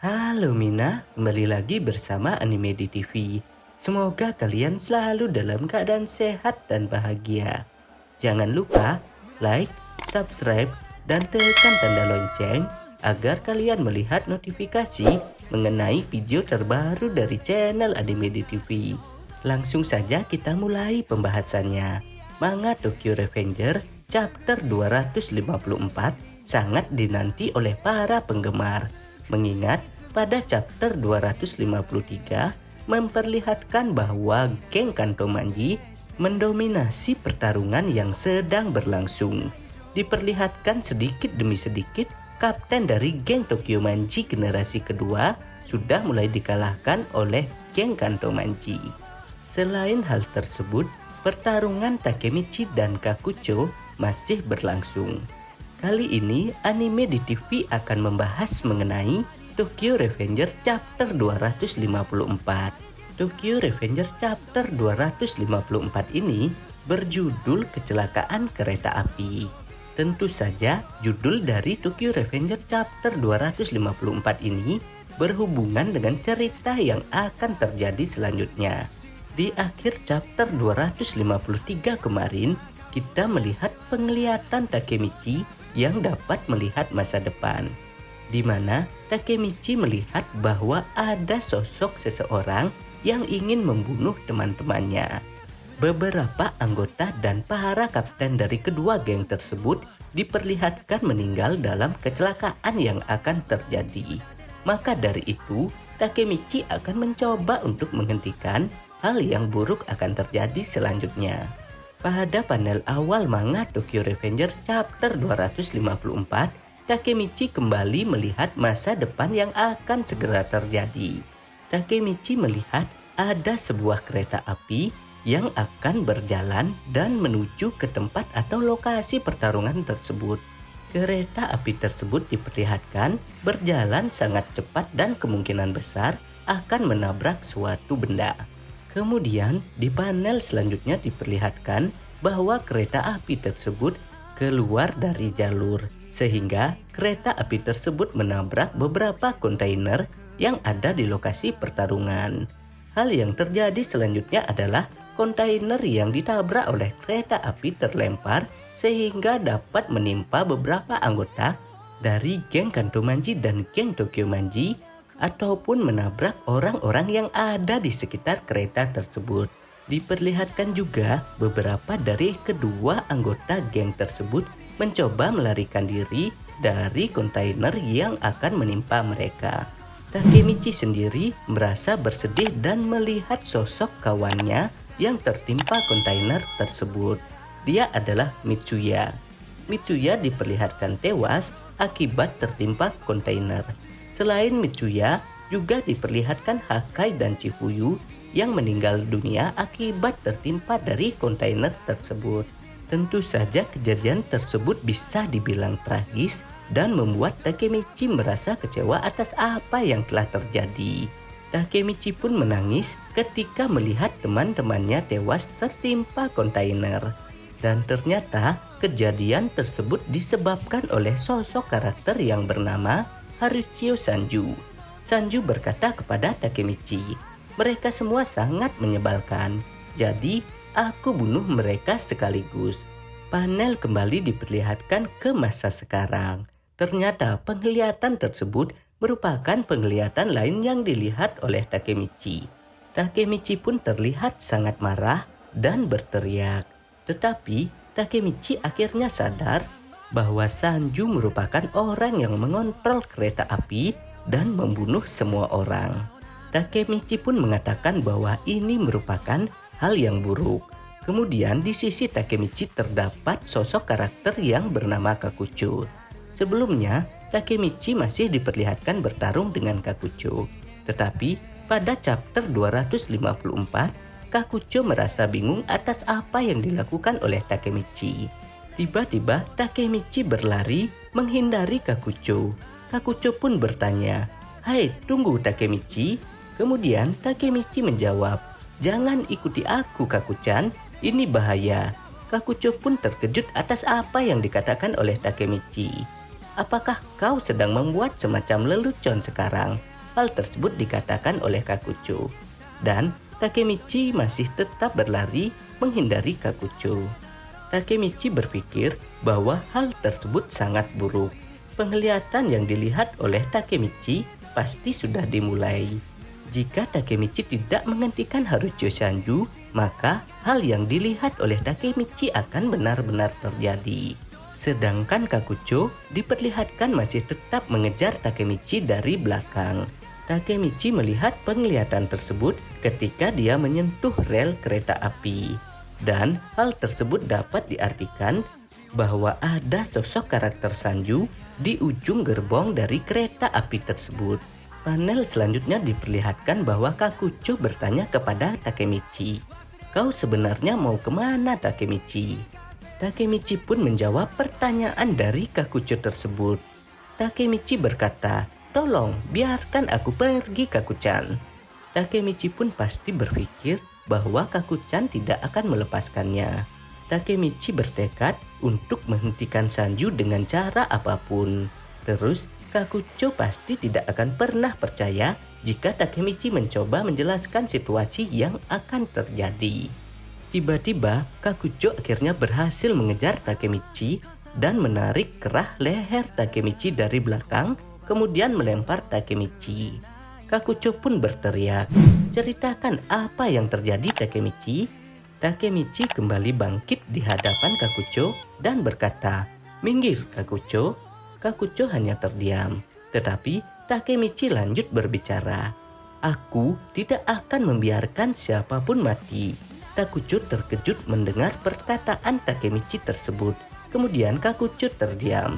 Halo Mina, kembali lagi bersama Anime di TV. Semoga kalian selalu dalam keadaan sehat dan bahagia. Jangan lupa like, subscribe, dan tekan tanda lonceng agar kalian melihat notifikasi mengenai video terbaru dari channel Anime di TV. Langsung saja kita mulai pembahasannya. Manga Tokyo Revenger chapter 254 sangat dinanti oleh para penggemar. Mengingat pada chapter 253 memperlihatkan bahwa geng Kanto Manji mendominasi pertarungan yang sedang berlangsung. Diperlihatkan sedikit demi sedikit kapten dari geng Tokyo Manji generasi kedua sudah mulai dikalahkan oleh geng Kanto Manji. Selain hal tersebut, pertarungan Takemichi dan Kakucho masih berlangsung. Kali ini anime di TV akan membahas mengenai Tokyo Revenger chapter 254. Tokyo Revenger chapter 254 ini berjudul Kecelakaan Kereta Api. Tentu saja judul dari Tokyo Revenger chapter 254 ini berhubungan dengan cerita yang akan terjadi selanjutnya. Di akhir chapter 253 kemarin, kita melihat penglihatan Takemichi yang dapat melihat masa depan, di mana Takemichi melihat bahwa ada sosok seseorang yang ingin membunuh teman-temannya. Beberapa anggota dan para kapten dari kedua geng tersebut diperlihatkan meninggal dalam kecelakaan yang akan terjadi. Maka dari itu, Takemichi akan mencoba untuk menghentikan hal yang buruk akan terjadi selanjutnya. Pada panel awal manga Tokyo Revenger chapter 254, Takemichi kembali melihat masa depan yang akan segera terjadi. Takemichi melihat ada sebuah kereta api yang akan berjalan dan menuju ke tempat atau lokasi pertarungan tersebut. Kereta api tersebut diperlihatkan berjalan sangat cepat dan kemungkinan besar akan menabrak suatu benda. Kemudian di panel selanjutnya diperlihatkan bahwa kereta api tersebut keluar dari jalur, sehingga kereta api tersebut menabrak beberapa kontainer yang ada di lokasi pertarungan. Hal yang terjadi selanjutnya adalah kontainer yang ditabrak oleh kereta api terlempar sehingga dapat menimpa beberapa anggota dari geng Kanto Manji dan geng Tokyo Manji, ataupun menabrak orang-orang yang ada di sekitar kereta tersebut. Diperlihatkan juga beberapa dari kedua anggota geng tersebut mencoba melarikan diri dari kontainer yang akan menimpa mereka. Takemichi sendiri merasa bersedih dan melihat sosok kawannya yang tertimpa kontainer tersebut. Dia adalah Mitsuya. Mitsuya diperlihatkan tewas akibat tertimpa kontainer. Selain Mitsuya, juga diperlihatkan Hakai dan Chifuyu yang meninggal dunia akibat tertimpa dari kontainer tersebut. Tentu saja kejadian tersebut bisa dibilang tragis dan membuat Takemichi merasa kecewa atas apa yang telah terjadi. Takemichi pun menangis ketika melihat teman-temannya tewas tertimpa kontainer. Dan ternyata kejadian tersebut disebabkan oleh sosok karakter yang bernama Haruchio Sanju. Sanju berkata kepada Takemichi, "Mereka semua sangat menyebalkan, jadi aku bunuh mereka sekaligus." Panel kembali diperlihatkan ke masa sekarang. Ternyata penglihatan tersebut merupakan penglihatan lain yang dilihat oleh Takemichi. Takemichi pun terlihat sangat marah dan berteriak. Tetapi Takemichi akhirnya sadar bahwa Sanju merupakan orang yang mengontrol kereta api dan membunuh semua orang. Takemichi pun mengatakan bahwa ini merupakan hal yang buruk. Kemudian di sisi Takemichi terdapat sosok karakter yang bernama Kakucho. Sebelumnya, Takemichi masih diperlihatkan bertarung dengan Kakucho. Tetapi pada chapter 254, Kakucho merasa bingung atas apa yang dilakukan oleh Takemichi. Tiba-tiba Takemichi berlari menghindari Kakucho. Kakucho pun bertanya, "Hai, tunggu Takemichi." Kemudian Takemichi menjawab, "Jangan ikuti aku, Kakuchan, ini bahaya." Kakucho pun terkejut atas apa yang dikatakan oleh Takemichi. Apakah kau sedang membuat semacam lelucon sekarang? Hal tersebut dikatakan oleh Kakucho. Dan Takemichi masih tetap berlari menghindari Kakucho. Takemichi berpikir bahwa hal tersebut sangat buruk. Penglihatan yang dilihat oleh Takemichi pasti sudah dimulai. Jika Takemichi tidak menghentikan Harucho Sanju, maka hal yang dilihat oleh Takemichi akan benar-benar terjadi. Sedangkan Kakucho diperlihatkan masih tetap mengejar Takemichi dari belakang. Takemichi melihat penglihatan tersebut ketika dia menyentuh rel kereta api. Dan hal tersebut dapat diartikan bahwa ada sosok karakter Sanju di ujung gerbong dari kereta api tersebut. Panel selanjutnya diperlihatkan bahwa Kakucho bertanya kepada Takemichi, "Kau sebenarnya mau kemana, Takemichi?" Takemichi pun menjawab pertanyaan dari Kakucho tersebut. Takemichi berkata, "Tolong, biarkan aku pergi, Kakuchan." Takemichi pun pasti berpikir bahwa Kakuchan tidak akan melepaskannya. Takemichi bertekad untuk menghentikan Sanju dengan cara apapun. Terus, Kakucho pasti tidak akan pernah percaya jika Takemichi mencoba menjelaskan situasi yang akan terjadi. Tiba-tiba, Kakucho akhirnya berhasil mengejar Takemichi dan menarik kerah leher Takemichi dari belakang, kemudian melempar Takemichi. Kakucho pun berteriak, "Ceritakan apa yang terjadi, Takemichi." Takemichi kembali bangkit di hadapan Kakucho dan berkata, "Minggir, Kakucho." Kakucho hanya terdiam, tetapi Takemichi lanjut berbicara, "Aku tidak akan membiarkan siapapun mati." Kakucho terkejut mendengar perkataan Takemichi tersebut. Kemudian Kakucho terdiam.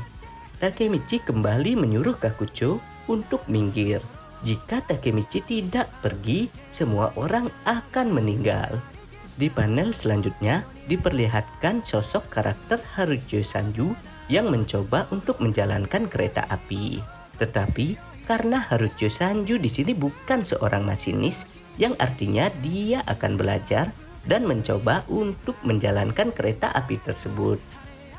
Takemichi kembali menyuruh Kakucho untuk minggir. Jika Takemichi tidak pergi, semua orang akan meninggal. Di panel selanjutnya diperlihatkan sosok karakter Harucho Sanju yang mencoba untuk menjalankan kereta api. Tetapi karena Harucho Sanju di sini bukan seorang masinis, yang artinya dia akan belajar dan mencoba untuk menjalankan kereta api tersebut.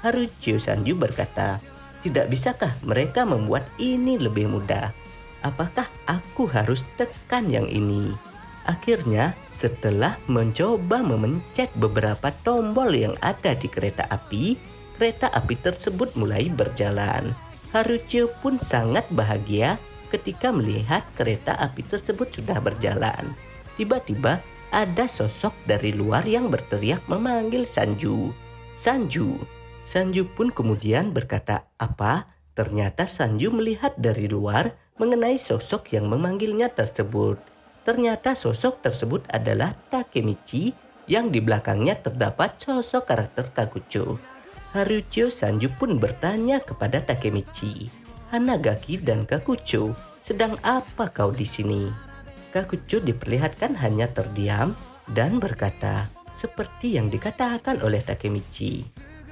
Harucho Sanju berkata, "Tidak bisakah mereka membuat ini lebih mudah? Apakah aku harus tekan yang ini?" Akhirnya, setelah mencoba memencet beberapa tombol yang ada di kereta api tersebut mulai berjalan. Harucho pun sangat bahagia ketika melihat kereta api tersebut sudah berjalan. Tiba-tiba, ada sosok dari luar yang berteriak memanggil Sanju. "Sanju!" Sanju pun kemudian berkata, "Apa?" Ternyata Sanju melihat dari luar mengenai sosok yang memanggilnya tersebut. Ternyata sosok tersebut adalah Takemichi yang di belakangnya terdapat sosok karakter Kakucho. Harucho Sanju pun bertanya kepada Takemichi, "Hanagaki dan Kakucho, sedang apa kau di sini?" Kakucho diperlihatkan hanya terdiam dan berkata, seperti yang dikatakan oleh Takemichi.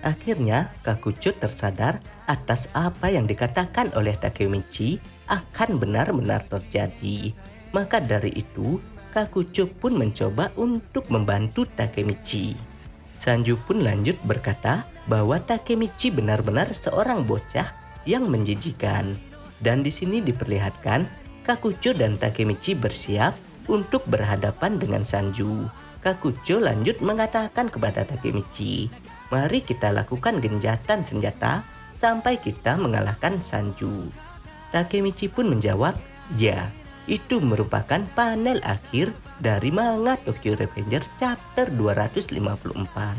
Akhirnya Kakucho tersadar atas apa yang dikatakan oleh Takemichi akan benar-benar terjadi. Maka dari itu, Kakucho pun mencoba untuk membantu Takemichi. Sanju pun lanjut berkata bahwa Takemichi benar-benar seorang bocah yang menjijikan. Dan di sini diperlihatkan Kakucho dan Takemichi bersiap untuk berhadapan dengan Sanju. Kakucho lanjut mengatakan kepada Takemichi, "Mari kita lakukan genjatan senjata sampai kita mengalahkan Sanju." Takemichi pun menjawab, "Ya." Itu merupakan panel akhir dari manga Tokyo Revenger chapter 254.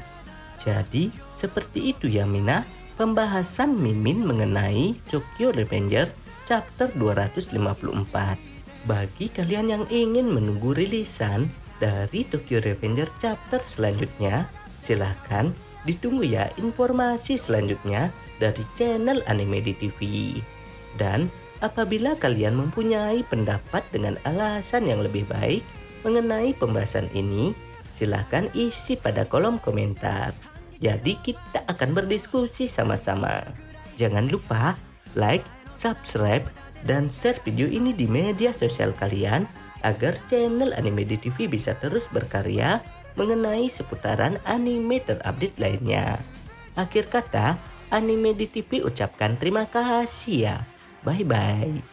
Jadi, seperti itu ya Mina, pembahasan Mimin mengenai Tokyo Revenger chapter 254. Bagi kalian yang ingin menunggu rilisan dari Tokyo Revenger chapter selanjutnya, silahkan ditunggu ya informasi selanjutnya dari channel Anime di TV. Dan apabila kalian mempunyai pendapat dengan alasan yang lebih baik mengenai pembahasan ini, silahkan isi pada kolom komentar. Jadi kita akan berdiskusi sama-sama. Jangan lupa like, subscribe, dan share video ini di media sosial kalian agar channel Anime di TV bisa terus berkarya mengenai seputaran anime terupdate lainnya. Akhir kata, Anime di TV ucapkan terima kasih ya. Bye-bye.